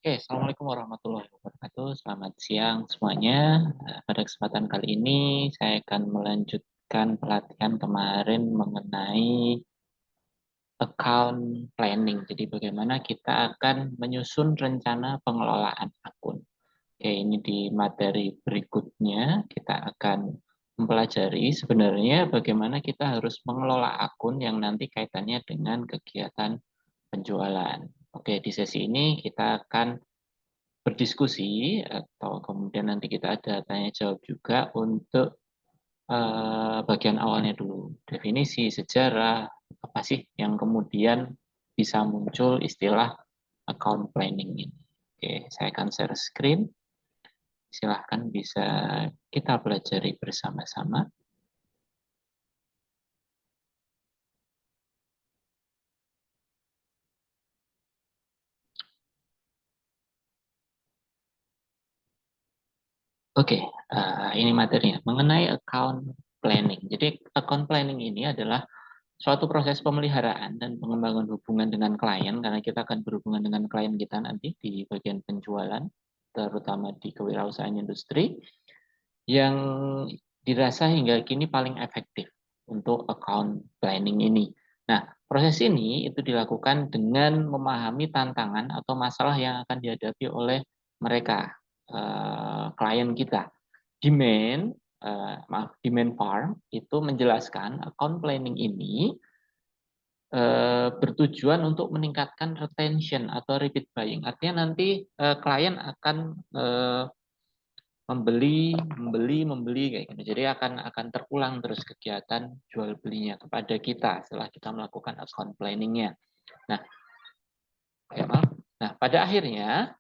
Oke, Assalamualaikum warahmatullahi wabarakatuh. Selamat siang semuanya. Pada kesempatan kali ini, saya akan melanjutkan pelatihan kemarin mengenai account planning. Jadi, bagaimana kita akan menyusun rencana pengelolaan akun. Oke, ini di materi berikutnya, kita akan mempelajari sebenarnya bagaimana kita harus mengelola akun yang nanti kaitannya dengan kegiatan penjualan. Oke, di sesi ini kita akan berdiskusi atau kemudian nanti kita ada tanya jawab juga untuk bagian awalnya dulu. Definisi, sejarah, apa sih yang kemudian bisa muncul istilah account planning ini. Oke, saya akan share screen. Silahkan bisa kita pelajari bersama-sama. Oke, ini materinya mengenai account planning. Jadi account planning ini adalah suatu proses pemeliharaan dan pengembangan hubungan dengan klien, karena kita akan berhubungan dengan klien kita nanti di bagian penjualan, terutama di kewirausahaan industri, yang dirasa hingga kini paling efektif untuk account planning ini. Nah, proses ini itu dilakukan dengan memahami tantangan atau masalah yang akan dihadapi oleh mereka, klien kita. Demand Farm itu menjelaskan account planning ini bertujuan untuk meningkatkan retention atau repeat buying. Artinya nanti klien akan membeli, membeli kayak gitu. Jadi akan terulang terus kegiatan jual belinya kepada kita setelah kita melakukan account planning-nya. Nah, ya maaf. Nah, pada akhirnya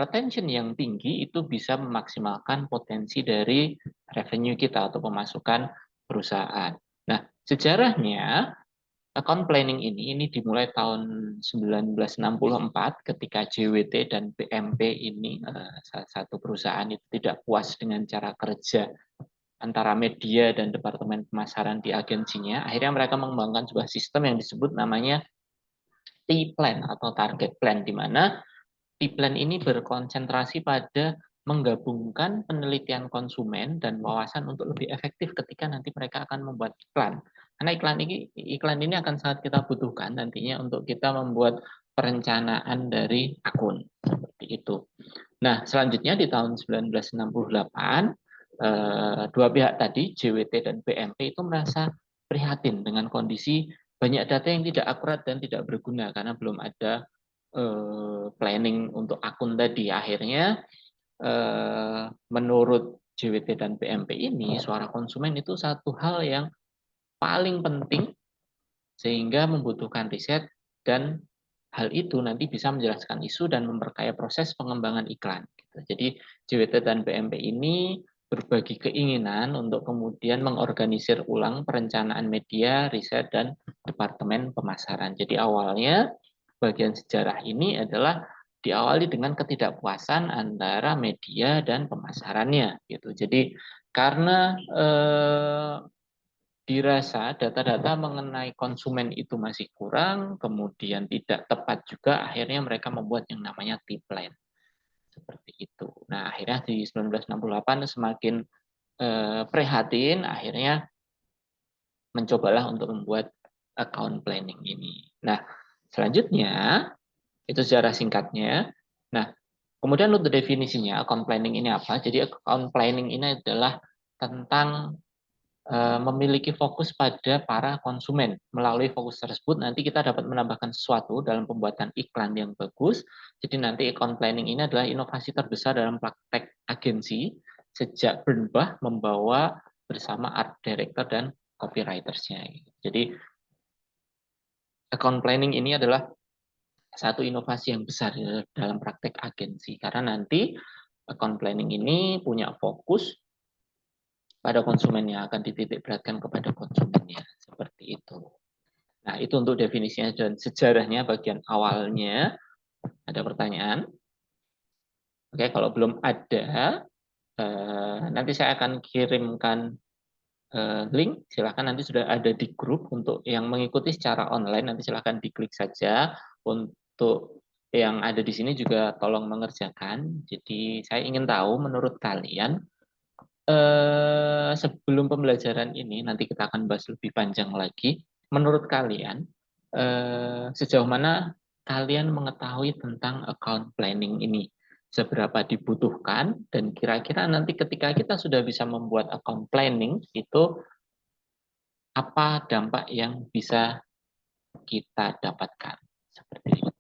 retention yang tinggi itu bisa memaksimalkan potensi dari revenue kita atau pemasukan perusahaan. Nah, sejarahnya account planning ini dimulai tahun 1964 ketika JWT dan BMP ini salah satu perusahaan itu tidak puas dengan cara kerja antara media dan departemen pemasaran di agensinya. Akhirnya mereka mengembangkan sebuah sistem yang disebut namanya T-plan atau target plan, di mana T-plan ini berkonsentrasi pada menggabungkan penelitian konsumen dan wawasan untuk lebih efektif ketika nanti mereka akan membuat iklan. Karena iklan ini akan sangat kita butuhkan nantinya untuk kita membuat perencanaan dari akun seperti itu. Nah, selanjutnya di tahun 1968 dua pihak tadi JWT dan BMP itu merasa prihatin dengan kondisi banyak data yang tidak akurat dan tidak berguna karena belum ada planning untuk akun tadi. Akhirnya menurut JWT dan BMP ini suara konsumen itu satu hal yang paling penting sehingga membutuhkan riset, dan hal itu nanti bisa menjelaskan isu dan memperkaya proses pengembangan iklan. Jadi JWT dan BMP ini berbagi keinginan untuk kemudian mengorganisir ulang perencanaan media, riset, dan departemen pemasaran. Jadi awalnya bagian sejarah ini adalah diawali dengan ketidakpuasan antara media dan pemasarannya gitu. Jadi karena dirasa data-data mengenai konsumen itu masih kurang, kemudian tidak tepat juga, akhirnya mereka membuat yang namanya T-plan. Seperti itu. Nah, akhirnya di 1968 semakin prihatin, akhirnya mencobalah untuk membuat account planning ini. Nah, selanjutnya itu secara singkatnya. Nah, kemudian untuk definisinya account planning ini apa? Jadi account planning ini adalah tentang memiliki fokus pada para konsumen. Melalui fokus tersebut nanti kita dapat menambahkan sesuatu dalam pembuatan iklan yang bagus. Jadi nanti account planning ini adalah inovasi terbesar dalam praktek agensi sejak Bernbach membawa bersama art director dan copywritersnya. Jadi account planning ini adalah satu inovasi yang besar dalam praktek agensi, karena nanti account planning ini punya fokus pada konsumen, yang akan dititik beratkan kepada konsumennya, seperti itu. Nah, itu untuk definisinya dan sejarahnya bagian awalnya. Ada pertanyaan? Oke, kalau belum ada, nanti saya akan kirimkan link. Silahkan, nanti sudah ada di grup untuk yang mengikuti secara online. Nanti silahkan diklik saja untuk yang ada di sini juga tolong mengerjakan. Jadi saya ingin tahu menurut kalian, sebelum pembelajaran ini, nanti kita akan bahas lebih panjang lagi. Menurut kalian, sejauh mana kalian mengetahui tentang account planning ini? Seberapa dibutuhkan, dan kira-kira nanti ketika kita sudah bisa membuat account planning, itu apa dampak yang bisa kita dapatkan? Seperti itu.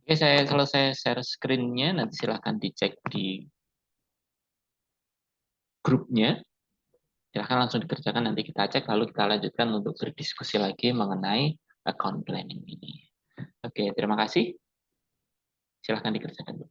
Oke, saya selesai share screen-nya, nanti silahkan dicek di grupnya. Silahkan langsung dikerjakan, nanti kita cek, lalu kita lanjutkan untuk berdiskusi lagi mengenai account planning ini. Oke, terima kasih. Silahkan dikerjakan.